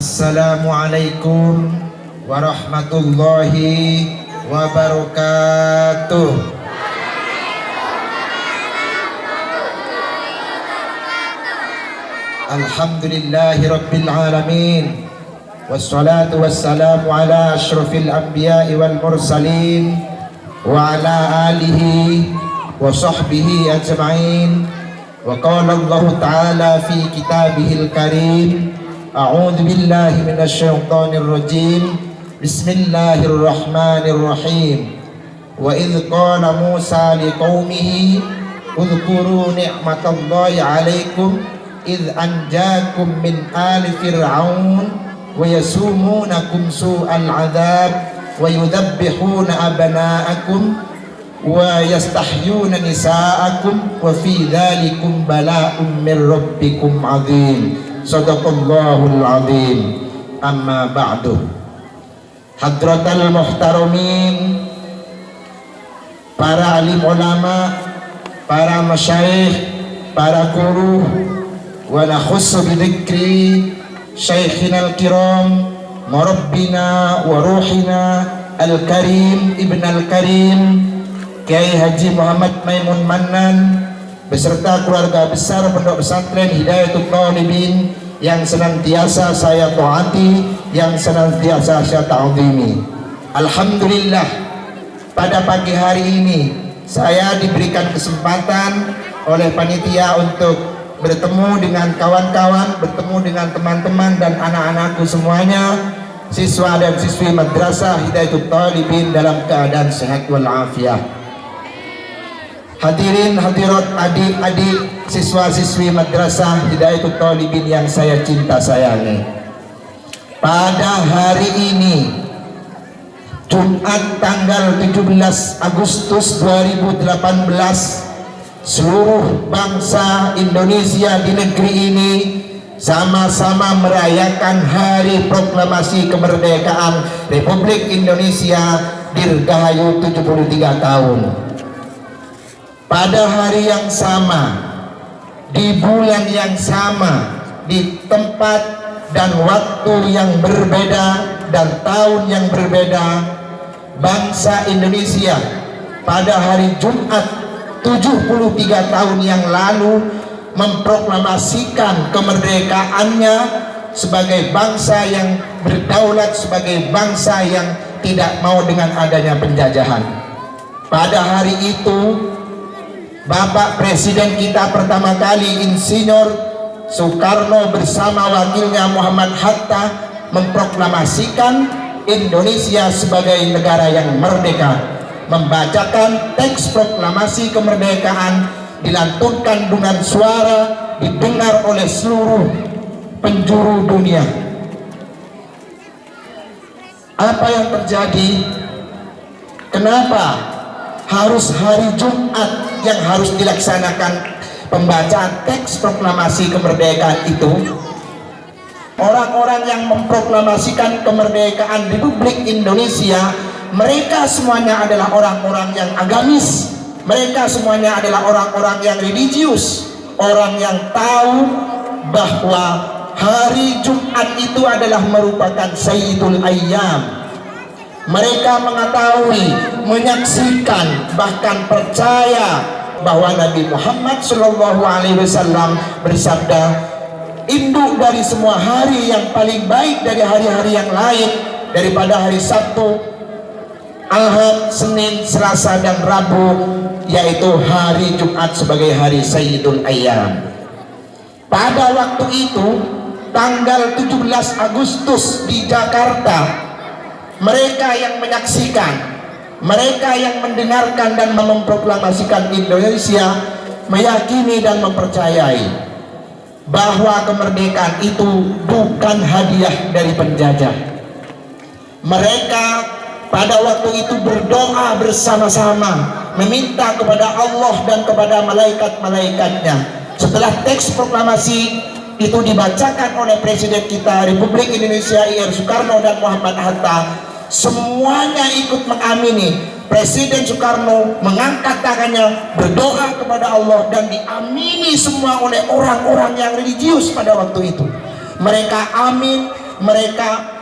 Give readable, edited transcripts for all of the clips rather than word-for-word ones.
Assalamualaikum warahmatullahi wabarakatuh. Alhamdulillahi rabbil alamin, wassalatu wassalamu ala ashrafil anbiya'i wal mursalin wa ala alihi wa sahbihi ajma'in. Wa qala Allah ta'ala fi kitabihil karim, a'udzu billahi minasy syaithanir rajim. Bismillahirrahmanirrahim. Wa idz qala Musa liqaumihi udhkuru ni'matallahi 'alaikum idz anjakum min ali fir'aun wa yasumunakum su'al 'adzab wa yudhabbihuna abna'akum wa yastahyuna nisa'akum wa fi dzalikum bala'un min rabbikum 'adzim. Shadaqallahul 'adzim. Amma ba'du. Hadratal muhtaramin, para alim ulama, para masyayikh, para guru, wa nakhussu bidzikri syaikhina al-kiram murabbina wa ruhina al-karim ibn al-karim Kiai Haji Muhammad Maimun Mannan beserta keluarga besar Pondok Pesantren Hidayatul Talibin yang senantiasa saya taati, yang senantiasa saya ta'zimi. Alhamdulillah, pada pagi hari ini saya diberikan kesempatan oleh panitia untuk bertemu dengan kawan-kawan, bertemu dengan teman-teman dan anak-anakku semuanya, siswa dan siswi Madrasah Hidayatul Talibin dalam keadaan sehat walafiat. Hadirin hadirat, adik-adik siswa-siswi Madrasah Hidayatul Talibin yang saya cinta sayangi, pada hari ini Jumat tanggal 17 Agustus 2018, seluruh bangsa Indonesia di negeri ini sama-sama merayakan Hari Proklamasi Kemerdekaan Republik Indonesia Dirgahayu 73 tahun. Pada hari yang sama, di bulan yang sama, di tempat dan waktu yang berbeda dan tahun yang berbeda, bangsa Indonesia pada hari Jumat 73 tahun yang lalu memproklamasikan kemerdekaannya sebagai bangsa yang berdaulat, sebagai bangsa yang tidak mau dengan adanya penjajahan. Pada hari itu Bapak Presiden kita pertama kali, Insinyur Soekarno bersama wakilnya Muhammad Hatta memproklamasikan Indonesia sebagai negara yang merdeka, membacakan teks proklamasi kemerdekaan, dilantunkan dengan suara, didengar oleh seluruh penjuru dunia. Apa yang terjadi? Kenapa harus hari Jumat yang harus dilaksanakan pembacaan teks proklamasi kemerdekaan itu? Orang-orang yang memproklamasikan kemerdekaan Republik Indonesia, mereka semuanya adalah orang-orang yang agamis, mereka semuanya adalah orang-orang yang religius, orang yang tahu bahwa hari Jumat itu adalah merupakan Sayyidul Ayyam. Mereka mengetahui, menyaksikan, bahkan percaya bahwa Nabi Muhammad SAW bersabda, induk dari semua hari yang paling baik dari hari-hari yang lain, daripada hari Sabtu, Ahad, Senin, Selasa, dan Rabu, yaitu hari Jumat sebagai hari Sayyidul Ayyam. Pada waktu itu, tanggal 17 Agustus di Jakarta, mereka yang menyaksikan, mereka yang mendengarkan dan memproklamasikan Indonesia meyakini dan mempercayai bahwa kemerdekaan itu bukan hadiah dari penjajah. Mereka pada waktu itu berdoa bersama-sama, meminta kepada Allah dan kepada malaikat-malaikatnya. Setelah teks proklamasi itu dibacakan oleh Presiden kita Republik Indonesia IR Soekarno dan Muhammad Hatta, semuanya ikut mengamini. Presiden Soekarno mengangkat tangannya, berdoa kepada Allah, dan diamini semua oleh orang-orang yang religius pada waktu itu. Mereka amin, mereka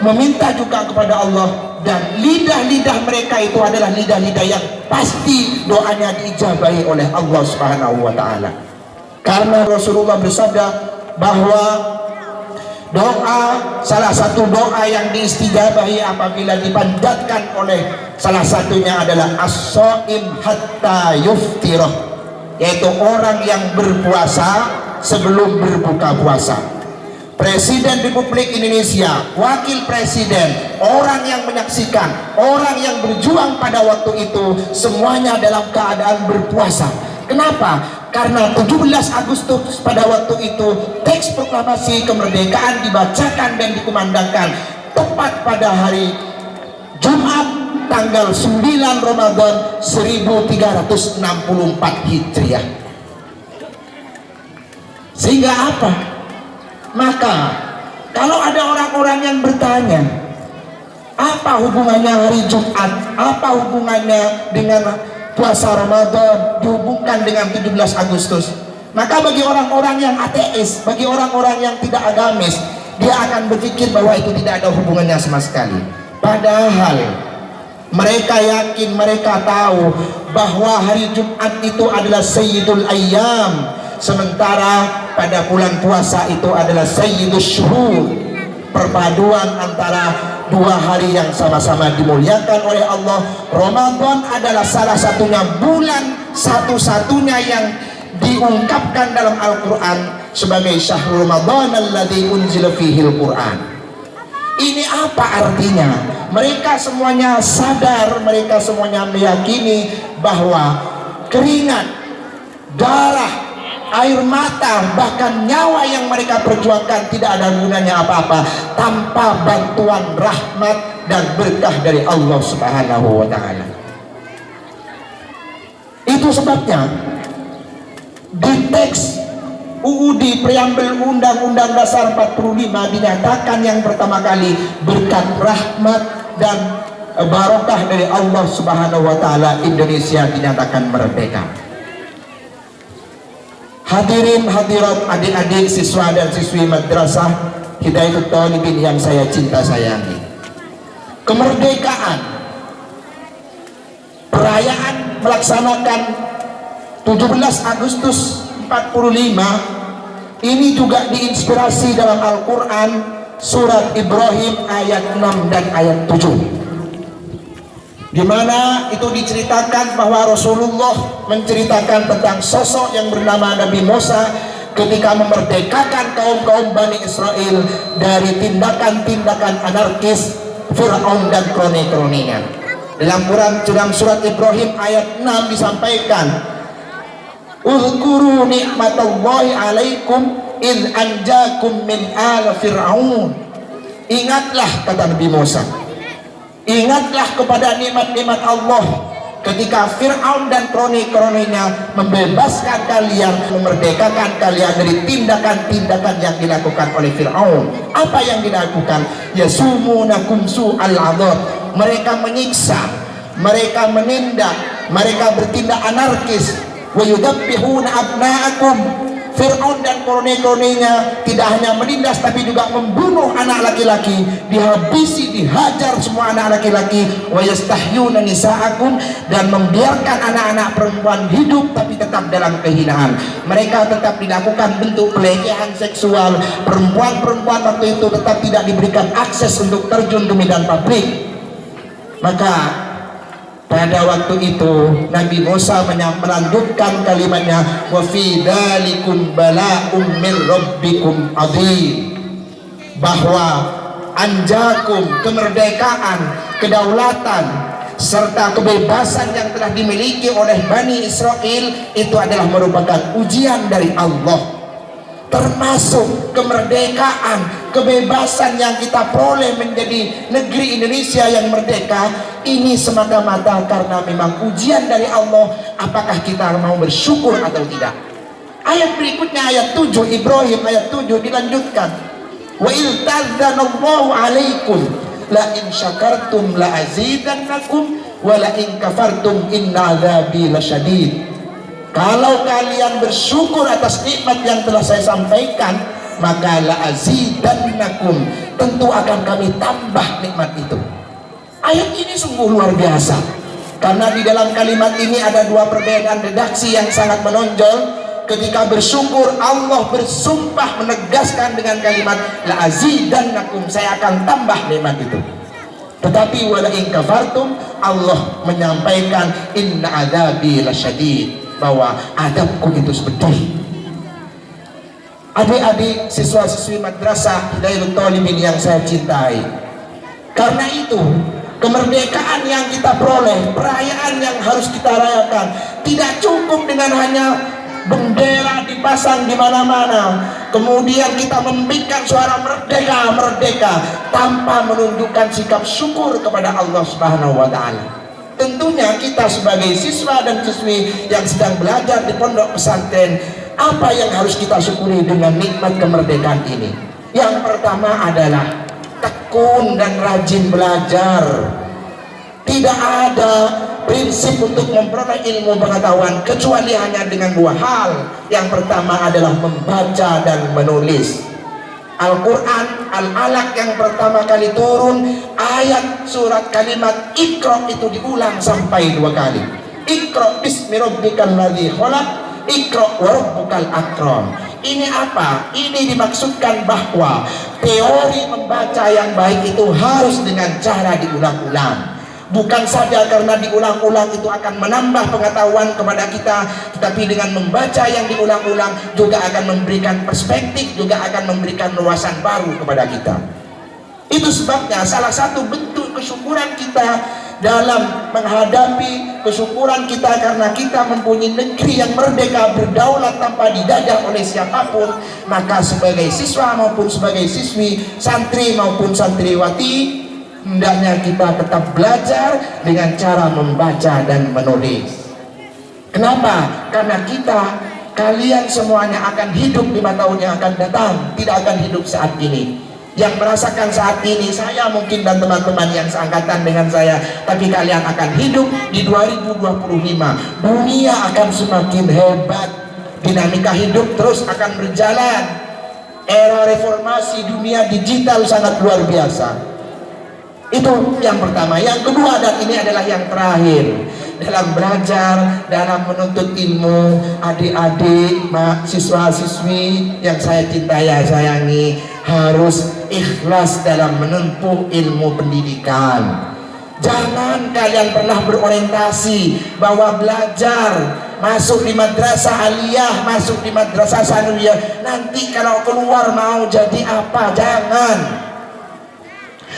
meminta juga kepada Allah, dan lidah-lidah mereka itu adalah lidah-lidah yang pasti doanya diijabahi oleh Allah Subhanahu wa taala. Karena Rasulullah bersabda bahwa doa, salah satu doa yang diistijabahi apabila dipanjatkan oleh salah satunya adalah as-shaim hatta yuftirah, yaitu orang yang berpuasa sebelum berbuka puasa. Presiden Republik Indonesia, wakil presiden, orang yang menyaksikan, orang yang berjuang pada waktu itu semuanya dalam keadaan berpuasa. Kenapa? Karena 17 Agustus pada waktu itu teks proklamasi kemerdekaan dibacakan dan dikumandangkan tepat pada hari Jumat tanggal 9 Ramadan 1364 Hijriah. Sehingga apa? Maka kalau ada orang-orang yang bertanya, apa hubungannya hari Jumat, apa hubungannya dengan puasa Ramadan, dihubungkan dengan 17 Agustus, maka bagi orang-orang yang ateis, bagi orang-orang yang tidak agamis, dia akan berpikir bahwa itu tidak ada hubungannya sama sekali. Padahal mereka yakin, mereka tahu bahwa hari Jumat itu adalah Sayyidul Ayyam, sementara pada bulan puasa itu adalah Sayyidus Syuhur, perpaduan antara dua hari yang sama-sama dimuliakan oleh Allah. Ramadan adalah salah satunya bulan satu-satunya yang diungkapkan dalam Al-Quran sebagai syahrul Ramadan alladzi unzila fihil Quran. Ini apa artinya? Mereka semuanya sadar, mereka semuanya meyakini bahwa keringat, darah, air mata, bahkan nyawa yang mereka perjuangkan tidak ada gunanya apa-apa tanpa bantuan rahmat dan berkah dari Allah Subhanahu wa taala. Itu sebabnya di teks UUD preambel Undang-Undang Dasar 45 dinyatakan yang pertama kali berkat rahmat dan barokah dari Allah Subhanahu wa taala Indonesia dinyatakan merdeka. Hadirin hadirat, adik-adik, siswa dan siswi madrasah Hidayatul Thalibin yang saya cinta sayangi, kemerdekaan, perayaan melaksanakan 17 Agustus 45 ini juga diinspirasi dalam Al-Quran surat Ibrahim ayat 6 dan ayat 7, di mana itu diceritakan bahwa Rasulullah menceritakan tentang sosok yang bernama Nabi Musa ketika memerdekakan kaum-kaum Bani Israel dari tindakan-tindakan anarkis Fir'aun dan kroni-kroninya. Dalam surat Ibrahim ayat 6 disampaikan, Uzkuru ni'matallahi alaikum id anjakum min ala Fir'aun. Ingatlah, kata Nabi Musa, ingatlah kepada nikmat-nikmat Allah ketika Fir'aun dan kroni-kroninya membebaskan kalian, memerdekakan kalian dari tindakan-tindakan yang dilakukan oleh Fir'aun. Apa yang dilakukan? Yasumunakum su'al adab. Mereka menyiksa, mereka menindak, mereka bertindak anarkis. Wa yudabbihuna abna'akum. Fir'aun dan kroni-kroninya tidak hanya menindas tapi juga membunuh anak laki-laki, dihabisi, dihajar semua anak laki-laki. Wa yastahyuna nisa'akum, dan membiarkan anak-anak perempuan hidup tapi tetap dalam kehinaan. Mereka tetap dilakukan bentuk pelecehan seksual. Perempuan-perempuan waktu itu tetap tidak diberikan akses untuk terjun ke medan pabrik. Maka pada waktu itu Nabi Musa melanjutkan kalimatnya, wa fi dzalikum bala'um min rabbikum adzim, bahwa anjakum, kemerdekaan, kedaulatan serta kebebasan yang telah dimiliki oleh Bani Israel itu adalah merupakan ujian dari Allah. Termasuk kemerdekaan, kebebasan yang kita peroleh menjadi negeri Indonesia yang merdeka ini semata-mata karena memang ujian dari Allah. Apakah kita mau bersyukur atau tidak? Ayat berikutnya, ayat 7 Ibrahim ayat 7 dilanjutkan, wa il tadzanallahu alaikum la in syakartum la azidannakum wa la in kafartum inna adzabi lasyadid. Kalau kalian bersyukur atas nikmat yang telah saya sampaikan, maka la'azidannakum, tentu akan kami tambah nikmat itu. Ayat ini sungguh luar biasa, karena di dalam kalimat ini ada dua perbedaan redaksi yang sangat menonjol. Ketika bersyukur, Allah bersumpah menegaskan dengan kalimat la'azidannakum, saya akan tambah nikmat itu. Tetapi wala in kafartum, Allah menyampaikan inna adzabi lasyadid, bahwa adabku itu pedih. Adik-adik siswa-siswi madrasah Hidayatul Thalibin yang saya cintai, karena itu kemerdekaan yang kita peroleh, perayaan yang harus kita rayakan, tidak cukup dengan hanya bendera dipasang di mana-mana, kemudian kita memberikan suara merdeka, merdeka, tanpa menunjukkan sikap syukur kepada Allah Subhanahu wa Ta'ala. Tentunya kita sebagai siswa dan siswi yang sedang belajar di pondok pesantren, apa yang harus kita syukuri dengan nikmat kemerdekaan ini? Yang pertama adalah tekun dan rajin belajar. Tidak ada prinsip untuk memperoleh ilmu pengetahuan kecuali hanya dengan dua hal. Yang pertama adalah membaca dan menulis. Al-Quran, Al-Alaq yang pertama kali turun, ayat surat kalimat Iqra itu diulang sampai 2 kali. Iqra bismi rabbikal ladzi khalaq, Iqra wa rabbukal akram. Ini apa? Ini dimaksudkan bahwa teori membaca yang baik itu harus dengan cara diulang-ulang. Bukan saja karena diulang-ulang itu akan menambah pengetahuan kepada kita, tetapi dengan membaca yang diulang-ulang juga akan memberikan perspektif, juga akan memberikan wawasan baru kepada kita. Itu sebabnya salah satu bentuk kesyukuran kita dalam menghadapi kesyukuran kita karena kita mempunyai negeri yang merdeka, berdaulat tanpa dijajah oleh siapapun, maka sebagai siswa maupun sebagai siswi, santri maupun santriwati, hendaknya kita tetap belajar dengan cara membaca dan menulis. Kenapa? Karena kalian semuanya akan hidup 5 tahun yang akan datang, tidak akan hidup saat ini. Yang merasakan saat ini saya mungkin dan teman-teman yang seangkatan dengan saya, tapi kalian akan hidup di 2025. Dunia akan semakin hebat, dinamika hidup terus akan berjalan. Era reformasi, dunia digital sangat luar biasa. Itu yang pertama. Yang kedua, dan ini adalah yang terakhir, dalam belajar, dalam menuntut ilmu, adik-adik, siswa-siswi yang saya cintai, sayangi, harus ikhlas dalam menempuh ilmu pendidikan. Jangan kalian pernah berorientasi bahwa belajar, masuk di madrasah aliyah, masuk di madrasah sanawiyah, nanti kalau keluar mau jadi apa. Jangan.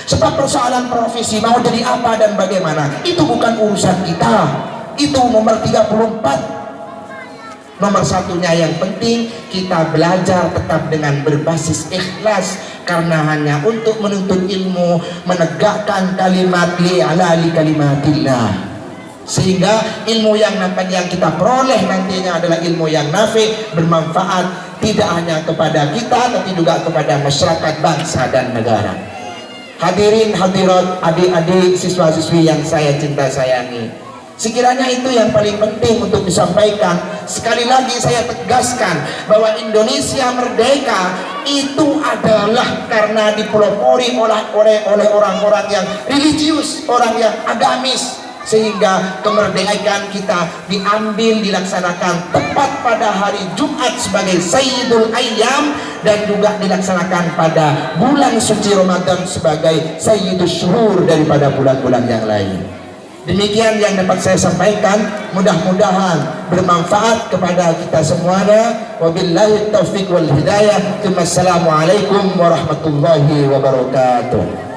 Sebab persoalan profesi mau jadi apa dan bagaimana itu bukan urusan kita. Itu nomor 34. Nomor satunya yang penting kita belajar tetap dengan berbasis ikhlas, karena hanya untuk menuntut ilmu, menegakkan kalimat li'alali kalimatillah, sehingga ilmu yang kita peroleh nantinya adalah ilmu yang nafi, bermanfaat tidak hanya kepada kita tapi juga kepada masyarakat, bangsa dan negara. Hadirin hadirat, adik-adik siswa-siswi yang saya cinta sayangi, sekiranya itu yang paling penting untuk disampaikan. Sekali lagi saya tegaskan bahwa Indonesia merdeka itu adalah karena dipelopori oleh orang-orang yang religius, orang yang agamis, sehingga kemerdekaan kita diambil, dilaksanakan tepat pada hari Jumat sebagai Sayyidul Ayyam, dan juga dilaksanakan pada bulan suci Ramadan sebagai Sayyidul Syuhur daripada bulan-bulan yang lain. Demikian yang dapat saya sampaikan, mudah-mudahan bermanfaat kepada kita semuanya. Wabillahi taufiq wal hidayah. Assalamualaikum warahmatullahi wabarakatuh.